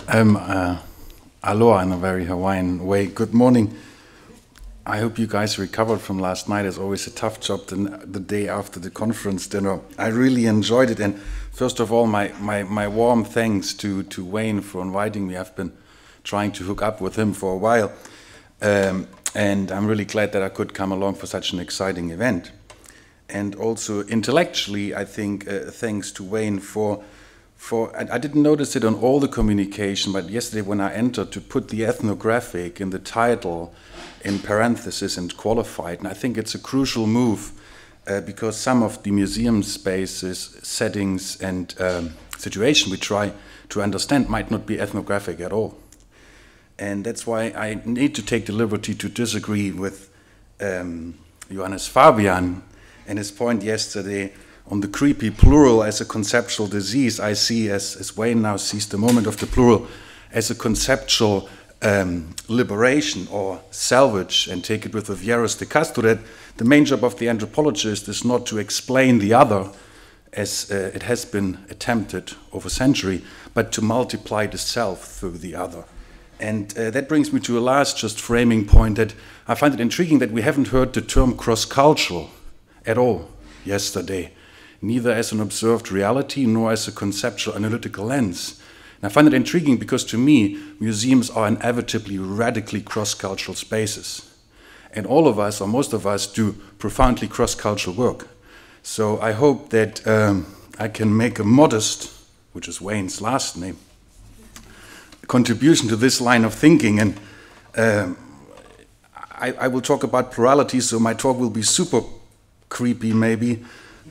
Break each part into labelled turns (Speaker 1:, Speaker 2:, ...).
Speaker 1: Aloha in a very Hawaiian way. Good morning. I hope you guys recovered from last night. It's always a tough job the day after the conference dinner. I really enjoyed it. And first of all, my warm thanks to Wayne for inviting me. I've been trying to hook up with him for a while. And I'm really glad that I could come along for such an exciting event. And also intellectually, I think thanks to Wayne for I didn't notice it on all the communication, but yesterday when I entered to put the ethnographic in the title in parentheses and qualified, and I think it's a crucial move because some of the museum spaces, settings and situation we try to understand might not be ethnographic at all. And that's why I need to take the liberty to disagree with Johannes Fabian and his point yesterday on the creepy plural as a conceptual disease. I see, as Wayne now sees the moment of the plural, as a conceptual liberation or salvage, and take it with Vieras de Castro, that the main job of the anthropologist is not to explain the other, as it has been attempted over a century, but to multiply the self through the other. And that brings me to a last just framing point that I find it intriguing that we haven't heard the term cross-cultural at all yesterday, neither as an observed reality nor as a conceptual analytical lens. And I find it intriguing because to me, museums are inevitably radically cross-cultural spaces. And all of us, or most of us, do profoundly cross-cultural work. So I hope that I can make a modest, which is Wayne's last name, contribution to this line of thinking. And I will talk about plurality, so my talk will be super creepy maybe,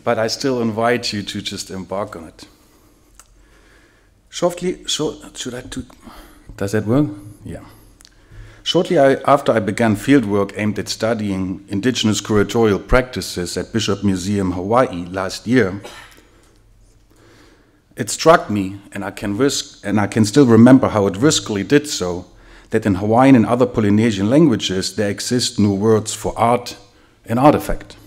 Speaker 1: but I still invite you to just embark on it. Does that work? Yeah. Shortly after I began fieldwork aimed at studying indigenous curatorial practices at Bishop Museum, Hawaii last year, it struck me, and I can still remember how it briskly did so, that in Hawaiian and other Polynesian languages there exist no words for art and artifact.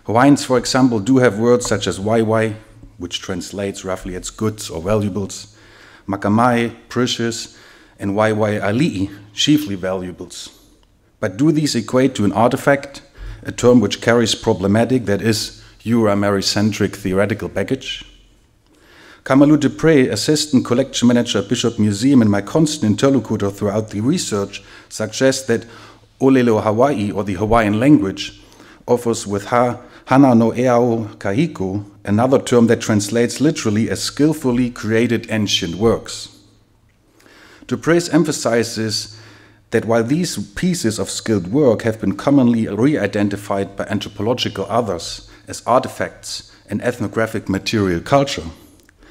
Speaker 1: Hawaiians, for example, do have words such as waiwai, which translates roughly as goods or valuables, makamai, precious, and waiwai ali'i, chiefly valuables. But do these equate to an artifact, a term which carries problematic, that is, Euro-Americentric theoretical baggage? Kamalu Dupre, assistant collection manager at Bishop Museum and my constant interlocutor throughout the research, suggests that Olelo Hawaii, or the Hawaiian language, offers with Hana no Eao Kahiko, another term that translates literally as skillfully created ancient works. Dupre's emphasizes that while these pieces of skilled work have been commonly re-identified by anthropological others as artifacts and ethnographic material culture,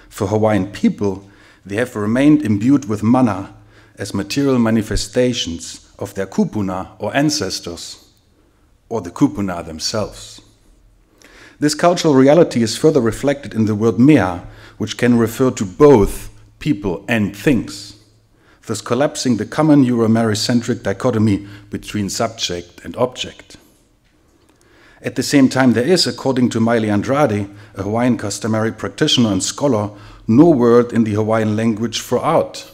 Speaker 1: for Hawaiian people, they have remained imbued with mana as material manifestations of their kupuna or ancestors, or the kupuna themselves. This cultural reality is further reflected in the word mea, which can refer to both people and things, thus collapsing the common Euro-Americentric dichotomy between subject and object. At the same time, there is, according to Maile Andrade, a Hawaiian customary practitioner and scholar, no word in the Hawaiian language for art.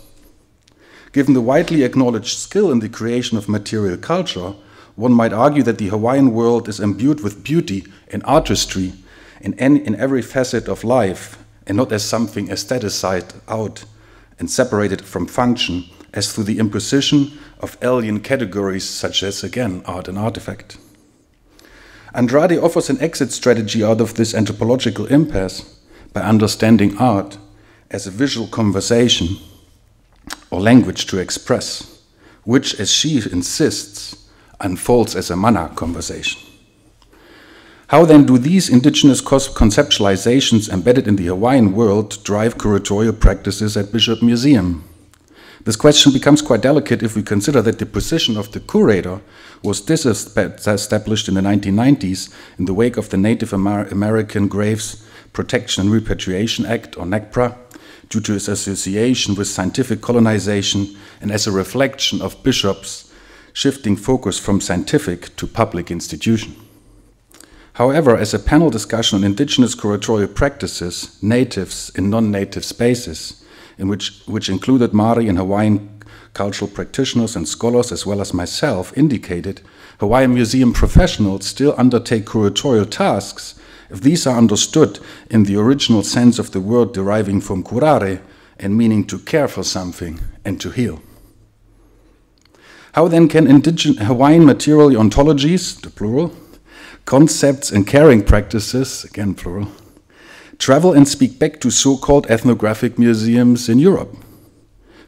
Speaker 1: Given the widely acknowledged skill in the creation of material culture, one might argue that the Hawaiian world is imbued with beauty and artistry in every facet of life, and not as something aestheticized out and separated from function, as through the imposition of alien categories such as, again, art and artifact. Andrade offers an exit strategy out of this anthropological impasse by understanding art as a visual conversation or language to express, which, as she insists, unfolds as a mana conversation. How then do these indigenous conceptualizations embedded in the Hawaiian world drive curatorial practices at Bishop Museum? This question becomes quite delicate if we consider that the position of the curator was disestablished in the 1990s in the wake of the Native American Graves Protection and Repatriation Act, or NAGPRA, due to its association with scientific colonization and as a reflection of bishops shifting focus from scientific to public institution. However, as a panel discussion on indigenous curatorial practices, natives in non-native spaces, which included Māori and Hawaiian cultural practitioners and scholars as well as myself, indicated Hawaiian museum professionals still undertake curatorial tasks if these are understood in the original sense of the word deriving from curare and meaning to care for something and to heal. How then can Hawaiian material ontologies, the plural, concepts and caring practices, again plural, travel and speak back to so-called ethnographic museums in Europe?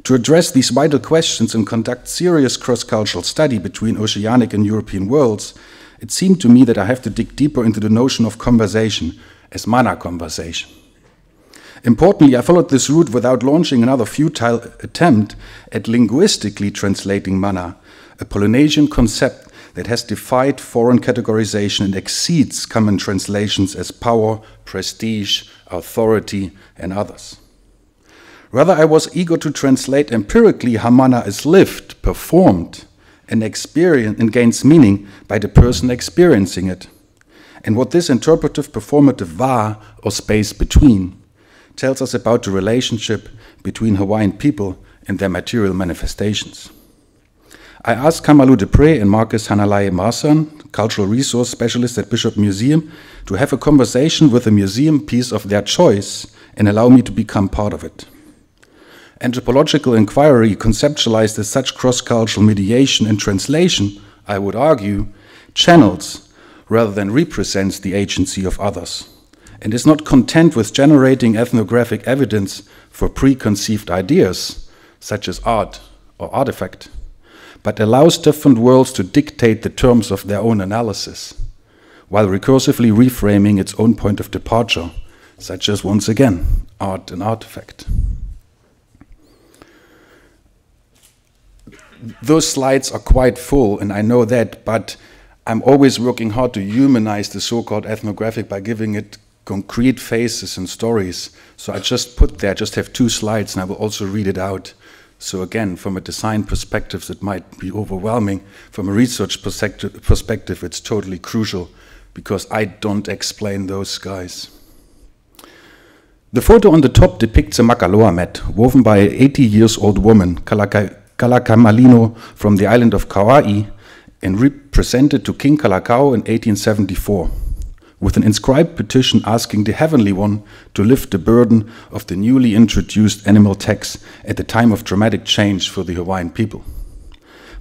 Speaker 1: To address these vital questions and conduct serious cross-cultural study between oceanic and European worlds, it seemed to me that I have to dig deeper into the notion of conversation as mana conversation. Importantly, I followed this route without launching another futile attempt at linguistically translating mana, a Polynesian concept that has defied foreign categorization and exceeds common translations as power, prestige, authority, and others. Rather, I was eager to translate empirically how mana is lived, performed, and experienced and gains meaning by the person experiencing it, and what this interpretive performative va, or space between, tells us about the relationship between Hawaiian people and their material manifestations. I asked Kamalu Dupre and Marcus Hanalei Marsan, cultural resource specialists at Bishop Museum, to have a conversation with a museum piece of their choice and allow me to become part of it. Anthropological inquiry, conceptualized as such cross-cultural mediation and translation, I would argue, channels rather than represents the agency of others, and is not content with generating ethnographic evidence for preconceived ideas, such as art or artifact, but allows different worlds to dictate the terms of their own analysis, while recursively reframing its own point of departure, such as, once again, art and artifact. Those slides are quite full, and I know that, but I'm always working hard to humanize the so-called ethnographic by giving it concrete faces and stories. So I just put there, I just have 2 slides, and I will also read it out. So again, from a design perspective, it might be overwhelming. From a research perspective, it's totally crucial, because I don't explain those guys. The photo on the top depicts a makaloa mat, woven by an 80-year-old woman, Kalakamalino, from the island of Kauai, and represented to King Kalakau in 1874, with an inscribed petition asking the Heavenly One to lift the burden of the newly introduced animal tax at the time of dramatic change for the Hawaiian people.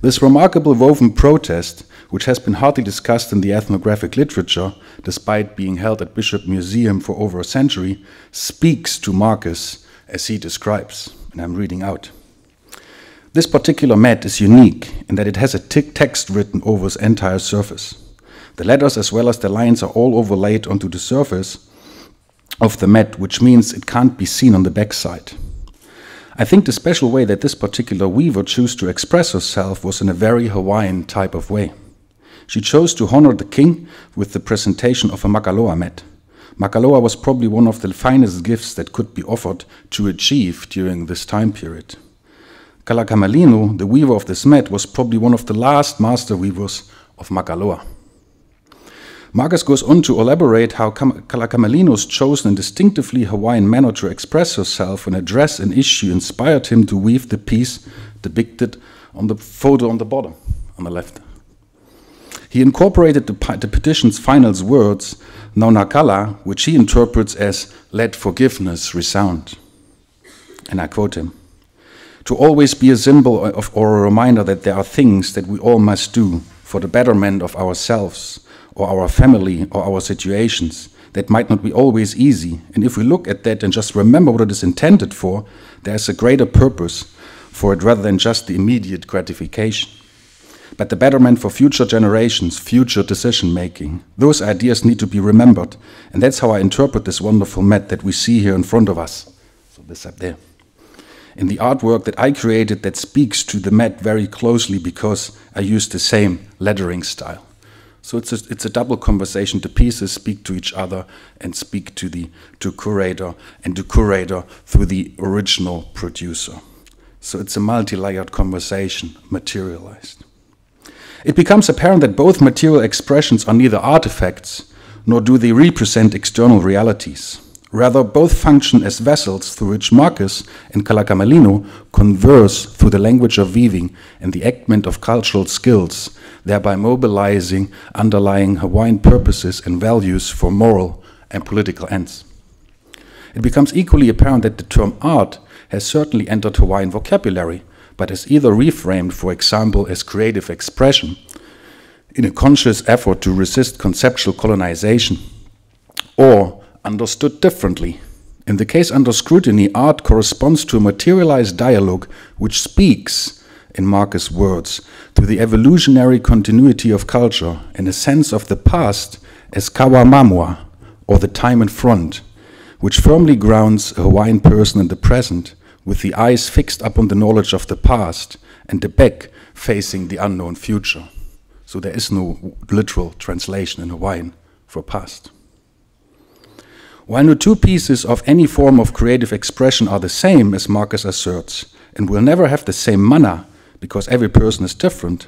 Speaker 1: This remarkable woven protest, which has been hardly discussed in the ethnographic literature, despite being held at Bishop Museum for over a century, speaks to Marcus as he describes, and I'm reading out. This particular mat is unique in that it has a text written over its entire surface. The letters as well as the lines are all overlaid onto the surface of the mat, which means it can't be seen on the backside. I think the special way that this particular weaver chose to express herself was in a very Hawaiian type of way. She chose to honor the king with the presentation of a makaloa mat. Makaloa was probably one of the finest gifts that could be offered to a chief during this time period. Kalakamalino, the weaver of this mat, was probably one of the last master weavers of makaloa. Marcus goes on to elaborate how Kalakamalino's chosen and distinctively Hawaiian manner to express herself and address an issue inspired him to weave the piece depicted on the photo on the bottom, on the left. He incorporated the petition's final words, Naunakala, which he interprets as, let forgiveness resound. And I quote him, to always be a symbol of or a reminder that there are things that we all must do for the betterment of ourselves or our family or our situations that might not be always easy. And if we look at that and just remember what it is intended for, there is a greater purpose for it rather than just the immediate gratification. But the betterment for future generations, future decision making, those ideas need to be remembered. And that's how I interpret this wonderful mat that we see here in front of us. So this up there. In the artwork that I created that speaks to the mat very closely because I used the same lettering style. So it's a double conversation. The pieces speak to each other and speak to curator, and to curator through the original producer. So it's a multi-layered conversation materialized. It becomes apparent that both material expressions are neither artifacts nor do they represent external realities. Rather, both function as vessels through which Marcus and Kalakamalino converse through the language of weaving and the enactment of cultural skills, thereby mobilizing underlying Hawaiian purposes and values for moral and political ends. It becomes equally apparent that the term art has certainly entered Hawaiian vocabulary, but is either reframed, for example, as creative expression, in a conscious effort to resist conceptual colonization, or understood differently. In the case under scrutiny, art corresponds to a materialized dialogue which speaks, in Marcus' words, to the evolutionary continuity of culture and a sense of the past as kawamamua, or the time in front, which firmly grounds a Hawaiian person in the present, with the eyes fixed upon the knowledge of the past and the back facing the unknown future. So there is no literal translation in Hawaiian for past. While no two pieces of any form of creative expression are the same, as Marcus asserts, and will never have the same mana, because every person is different,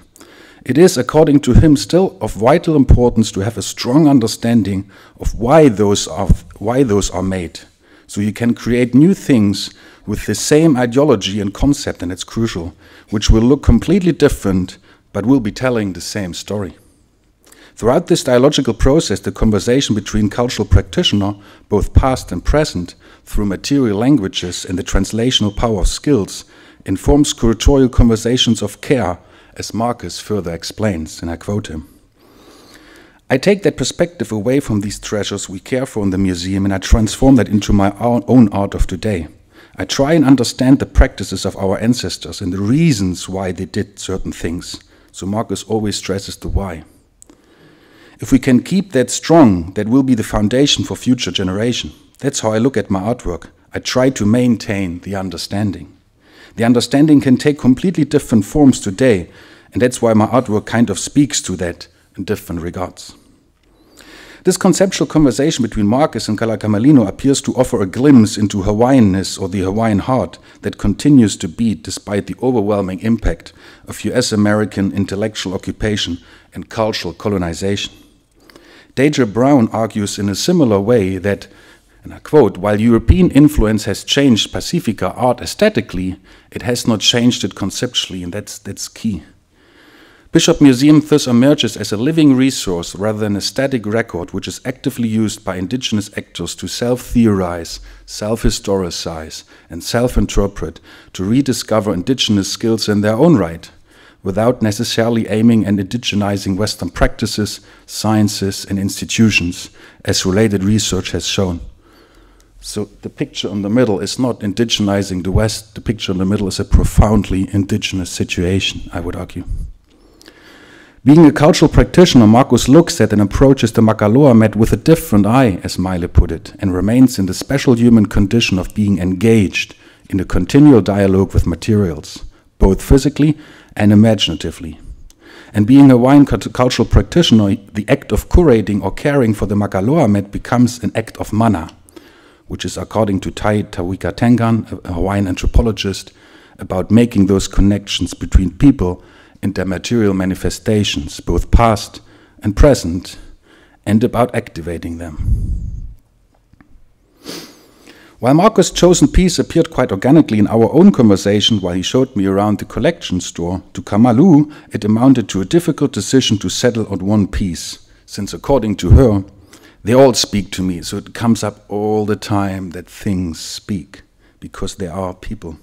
Speaker 1: it is, according to him, still of vital importance to have a strong understanding of why those are made, so you can create new things with the same ideology and concept, and it's crucial, which will look completely different, but will be telling the same story. Throughout this dialogical process, the conversation between cultural practitioners, both past and present, through material languages and the translational power of skills, informs curatorial conversations of care, as Marcus further explains, and I quote him. I take that perspective away from these treasures we care for in the museum, and I transform that into my own art of today. I try and understand the practices of our ancestors and the reasons why they did certain things. So Marcus always stresses the why. If we can keep that strong, that will be the foundation for future generation. That's how I look at my artwork. I try to maintain the understanding. The understanding can take completely different forms today, and that's why my artwork kind of speaks to that in different regards. This conceptual conversation between Marcus and Kalakamalino appears to offer a glimpse into Hawaiianness, or the Hawaiian heart, that continues to beat despite the overwhelming impact of US-American intellectual occupation and cultural colonization. Deja Brown argues in a similar way that, and I quote, while European influence has changed Pacifica art aesthetically, it has not changed it conceptually, and that's key. Bishop Museum thus emerges as a living resource rather than a static record which is actively used by indigenous actors to self-theorize, self-historicize, and self-interpret, to rediscover indigenous skills in their own right, without necessarily aiming at indigenizing Western practices, sciences, and institutions, as related research has shown. So the picture in the middle is not indigenizing the West, the picture in the middle is a profoundly indigenous situation, I would argue. Being a cultural practitioner, Marcus looks at and approaches the Makaloa met with a different eye, as Meile put it, and remains in the special human condition of being engaged in a continual dialogue with materials, both physically and imaginatively. And being a Hawaiian cultural practitioner, the act of curating or caring for the Makaloa mat becomes an act of mana, which is, according to Tai Tawika Tengan, a Hawaiian anthropologist, about making those connections between people and their material manifestations, both past and present, and about activating them. While Marcus' chosen piece appeared quite organically in our own conversation while he showed me around the collection store, to Kamalu it amounted to a difficult decision to settle on one piece, since according to her, they all speak to me, so it comes up all the time that things speak, because they are people.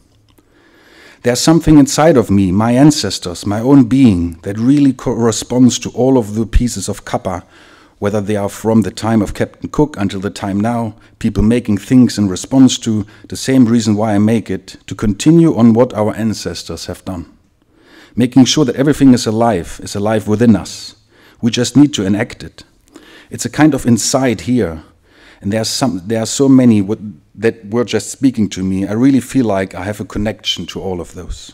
Speaker 1: There's something inside of me, my ancestors, my own being, that really corresponds to all of the pieces of kapa, whether they are from the time of Captain Cook until the time now, people making things in response to the same reason why I make it, to continue on what our ancestors have done. Making sure that everything is alive within us. We just need to enact it. It's a kind of inside here. And there are so many that were just speaking to me. I really feel like I have a connection to all of those.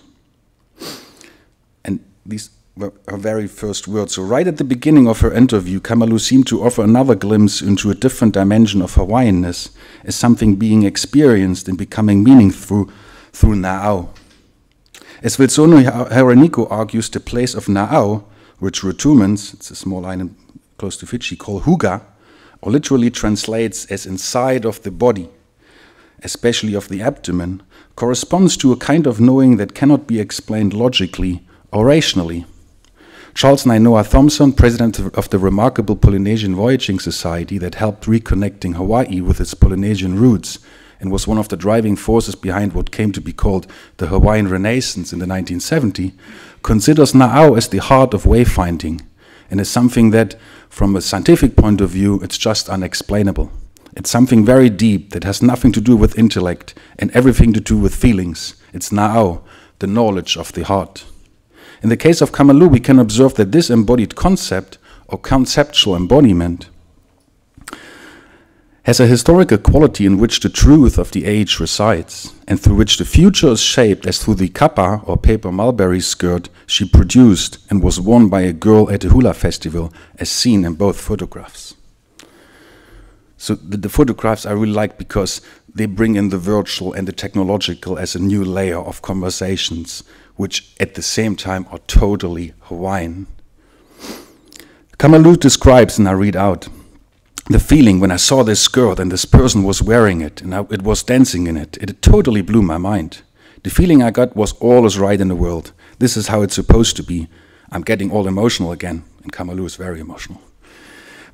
Speaker 1: And these were her very first words. So right at the beginning of her interview, Kamalu seemed to offer another glimpse into a different dimension of Hawaiianness as something being experienced and becoming meaningful through Na'au. As Wilsono Hereniko argues, the place of Na'au, which Rutumans, it's a small island close to Fiji, call Huga, or literally translates as inside of the body, especially of the abdomen, corresponds to a kind of knowing that cannot be explained logically or rationally. Charles Nainoa Thompson, president of the remarkable Polynesian Voyaging Society that helped reconnecting Hawaii with its Polynesian roots and was one of the driving forces behind what came to be called the Hawaiian Renaissance in the 1970s, considers Na'au as the heart of wayfinding and as something that, from a scientific point of view, it's just unexplainable. It's something very deep that has nothing to do with intellect and everything to do with feelings. It's Na'au, the knowledge of the heart. In the case of Kamalu, we can observe that this embodied concept, or conceptual embodiment, has a historical quality in which the truth of the age resides, and through which the future is shaped as through the kapa, or paper mulberry skirt, she produced and was worn by a girl at a hula festival, as seen in both photographs. So the photographs I really like because they bring in the virtual and the technological as a new layer of conversations, which at the same time are totally Hawaiian. Kamalu describes, and I read out, the feeling when I saw this skirt and this person was wearing it and it was dancing in it. It totally blew my mind. The feeling I got was all is right in the world. This is how it's supposed to be. I'm getting all emotional again, and Kamalu is very emotional.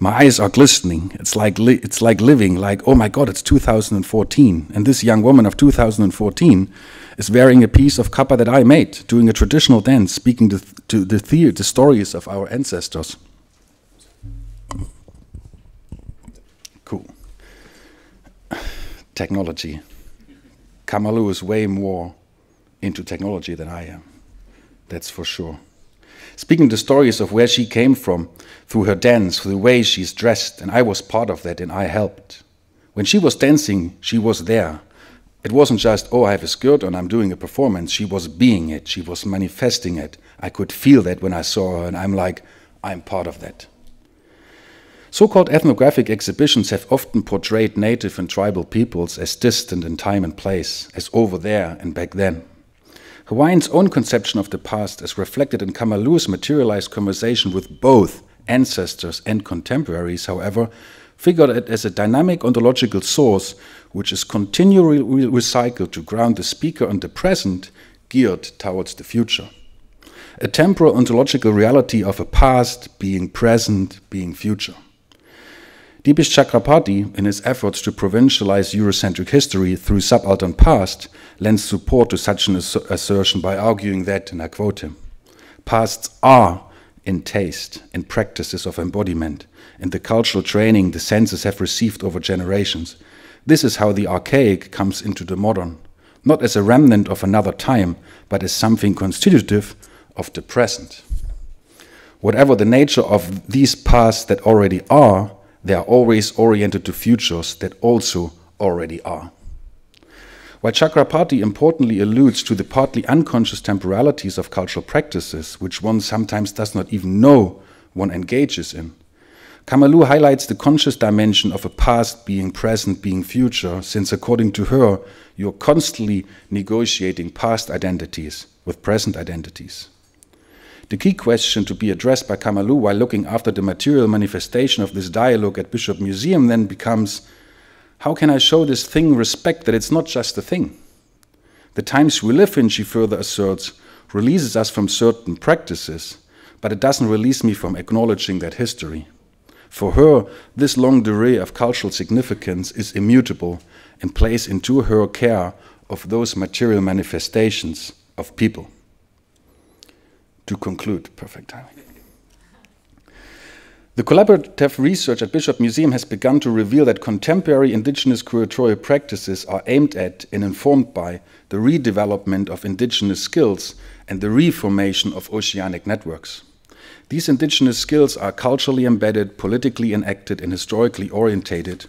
Speaker 1: My eyes are glistening. It's like living, like, oh my God, it's 2014. And this young woman of 2014 is wearing a piece of kapa that I made, doing a traditional dance, speaking to the stories of our ancestors. Cool. Technology. Kamalu is way more into technology than I am. That's for sure. Speaking the stories of where she came from, through her dance, through the way she's dressed, and I was part of that and I helped. When she was dancing, she was there. It wasn't just, oh, I have a skirt on, I'm doing a performance. She was being it, she was manifesting it. I could feel that when I saw her, and I'm like, I'm part of that. So-called ethnographic exhibitions have often portrayed native and tribal peoples as distant in time and place, as over there and back then. Hawaiians' own conception of the past, as reflected in Kamalu's materialized conversation with both ancestors and contemporaries, however, figured it as a dynamic ontological source which is continually recycled to ground the speaker on the present, geared towards the future. A temporal ontological reality of a past being present, being future. Dipesh Chakrabarty, in his efforts to provincialize Eurocentric history through subaltern past, lends support to such an assertion by arguing that, and I quote him, pasts are in taste and practices of embodiment, and the cultural training the senses have received over generations. This is how the archaic comes into the modern, not as a remnant of another time, but as something constitutive of the present. Whatever the nature of these pasts that already are, they are always oriented to futures that also already are. While Chakrabarty importantly alludes to the partly unconscious temporalities of cultural practices, which one sometimes does not even know one engages in, Kamalu highlights the conscious dimension of a past being present, being future, since according to her, you're constantly negotiating past identities with present identities. The key question to be addressed by Kamalu while looking after the material manifestation of this dialogue at Bishop Museum then becomes, how can I show this thing respect that it's not just a thing? The times we live in, she further asserts, releases us from certain practices, but it doesn't release me from acknowledging that history. For her, this longue durée of cultural significance is immutable and plays into her care of those material manifestations of people. To conclude, perfect timing. The collaborative research at Bishop Museum has begun to reveal that contemporary indigenous curatorial practices are aimed at and informed by the redevelopment of indigenous skills and the reformation of oceanic networks. These indigenous skills are culturally embedded, politically enacted, and historically orientated,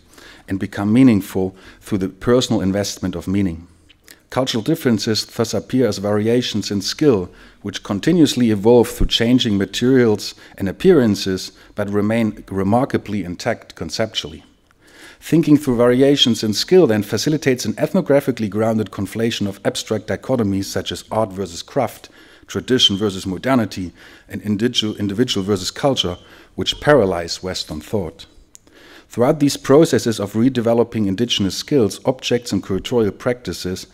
Speaker 1: and become meaningful through the personal investment of meaning. Cultural differences thus appear as variations in skill, which continuously evolve through changing materials and appearances, but remain remarkably intact conceptually. Thinking through variations in skill then facilitates an ethnographically grounded conflation of abstract dichotomies such as art versus craft, tradition versus modernity, and individual versus culture, which paralyze Western thought. Throughout these processes of redeveloping indigenous skills, objects and curatorial practices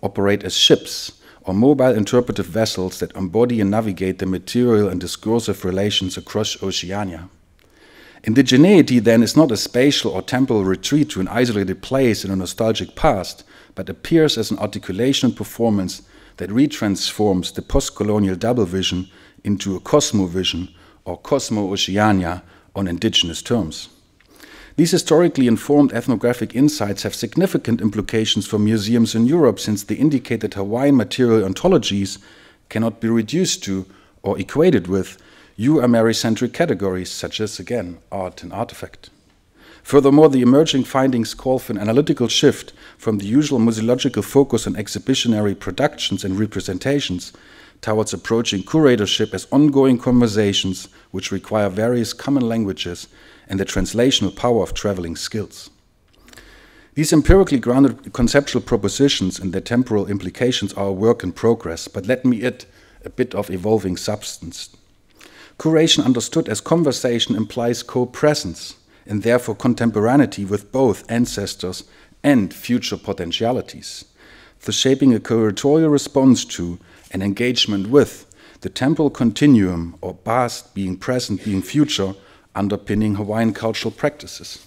Speaker 1: operate as ships or mobile interpretive vessels that embody and navigate the material and discursive relations across Oceania. Indigeneity, then, is not a spatial or temporal retreat to an isolated place in a nostalgic past, but appears as an articulation and performance that retransforms the post-colonial double vision into a cosmovision or cosmo-Oceania on indigenous terms. These historically informed ethnographic insights have significant implications for museums in Europe, since they indicate that Hawaiian material ontologies cannot be reduced to or equated with Euro-Americentric categories such as, again, art and artifact. Furthermore, the emerging findings call for an analytical shift from the usual museological focus on exhibitionary productions and representations towards approaching curatorship as ongoing conversations which require various common languages and the translational power of traveling skills. These empirically grounded conceptual propositions and their temporal implications are a work in progress, but let me add a bit of evolving substance. Curation understood as conversation implies co-presence and therefore contemporaneity with both ancestors and future potentialities, thus shaping a curatorial response to and engagement with the temporal continuum or past being present being future underpinning Hawaiian cultural practices.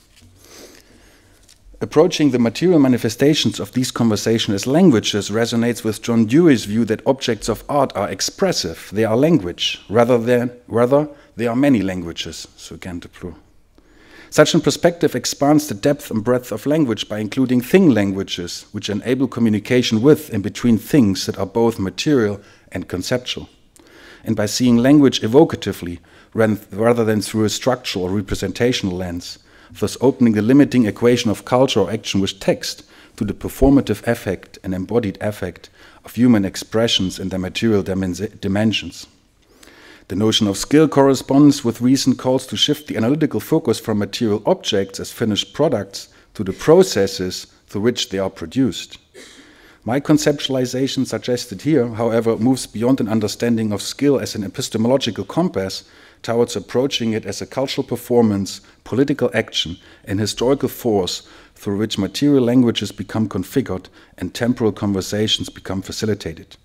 Speaker 1: Approaching the material manifestations of these conversations as languages resonates with John Dewey's view that objects of art are expressive, they are language, rather they are many languages, so again the plural. Such a perspective expands the depth and breadth of language by including thing languages, which enable communication with and between things that are both material and conceptual, and by seeing language evocatively rather than through a structural or representational lens, thus opening the limiting equation of culture or action with text to the performative effect and embodied effect of human expressions in their material dimensions. The notion of skill corresponds with recent calls to shift the analytical focus from material objects as finished products to the processes through which they are produced. My conceptualization suggested here, however, moves beyond an understanding of skill as an epistemological compass towards approaching it as a cultural performance, political action, and historical force through which material languages become configured and temporal conversations become facilitated.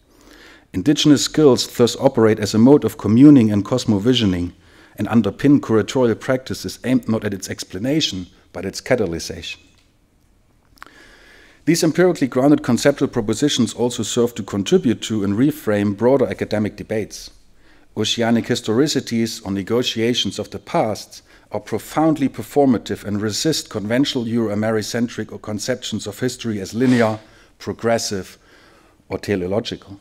Speaker 1: Indigenous skills thus operate as a mode of communing and cosmovisioning and underpin curatorial practices aimed not at its explanation, but its catalyzation. These empirically grounded conceptual propositions also serve to contribute to and reframe broader academic debates. Oceanic historicities or negotiations of the past are profoundly performative and resist conventional Euro-Americentric or conceptions of history as linear, progressive, or teleological.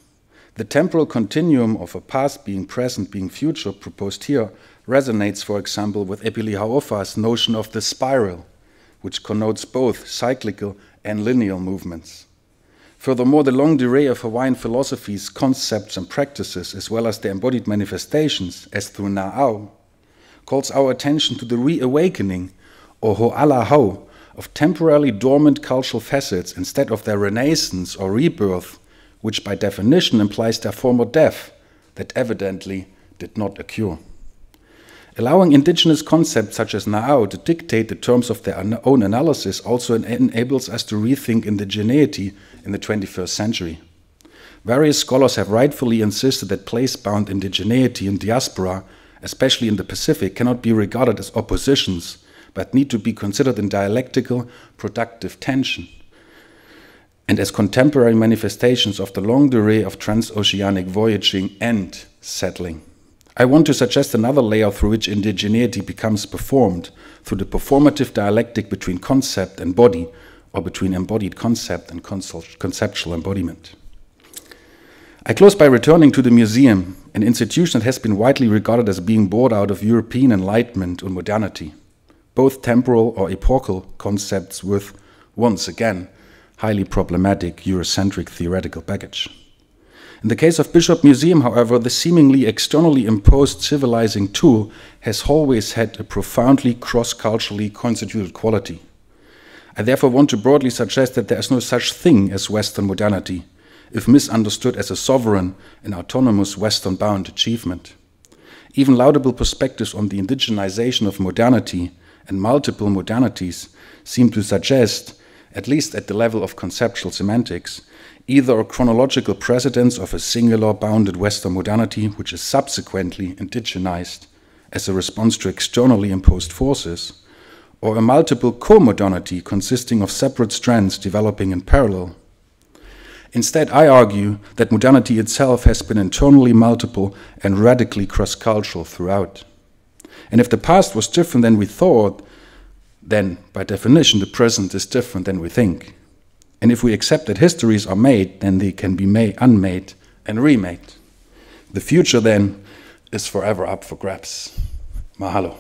Speaker 1: The temporal continuum of a past being present being future proposed here resonates, for example, with Epeli Haofa's notion of the spiral, which connotes both cyclical and linear movements. Furthermore, the longue durée of Hawaiian philosophies, concepts, and practices, as well as their embodied manifestations, as through Na'au, calls our attention to the reawakening, or ho'alahau, of temporarily dormant cultural facets instead of their renaissance or rebirth, which by definition implies their former death that evidently did not occur. Allowing indigenous concepts such as Na'au to dictate the terms of their own analysis also enables us to rethink indigeneity in the 21st century. Various scholars have rightfully insisted that place-bound indigeneity and diaspora, especially in the Pacific, cannot be regarded as oppositions, but need to be considered in dialectical, productive tension, and as contemporary manifestations of the longue durée of transoceanic voyaging and settling. I want to suggest another layer through which indigeneity becomes performed, through the performative dialectic between concept and body, or between embodied concept and conceptual embodiment. I close by returning to the museum, an institution that has been widely regarded as being born out of European enlightenment and modernity, both temporal or epochal concepts with, once again, highly problematic Eurocentric theoretical baggage. In the case of Bishop Museum, however, the seemingly externally imposed civilizing tool has always had a profoundly cross-culturally constituted quality. I therefore want to broadly suggest that there is no such thing as Western modernity, if misunderstood as a sovereign and autonomous Western-bound achievement. Even laudable perspectives on the indigenization of modernity and multiple modernities seem to suggest, at least at the level of conceptual semantics, either a chronological precedence of a singular bounded Western modernity which is subsequently indigenized as a response to externally imposed forces, or a multiple co-modernity consisting of separate strands developing in parallel. Instead, I argue that modernity itself has been internally multiple and radically cross-cultural throughout. And if the past was different than we thought, then, by definition, the present is different than we think. And if we accept that histories are made, then they can be made, unmade, and remade. The future, then, is forever up for grabs. Mahalo.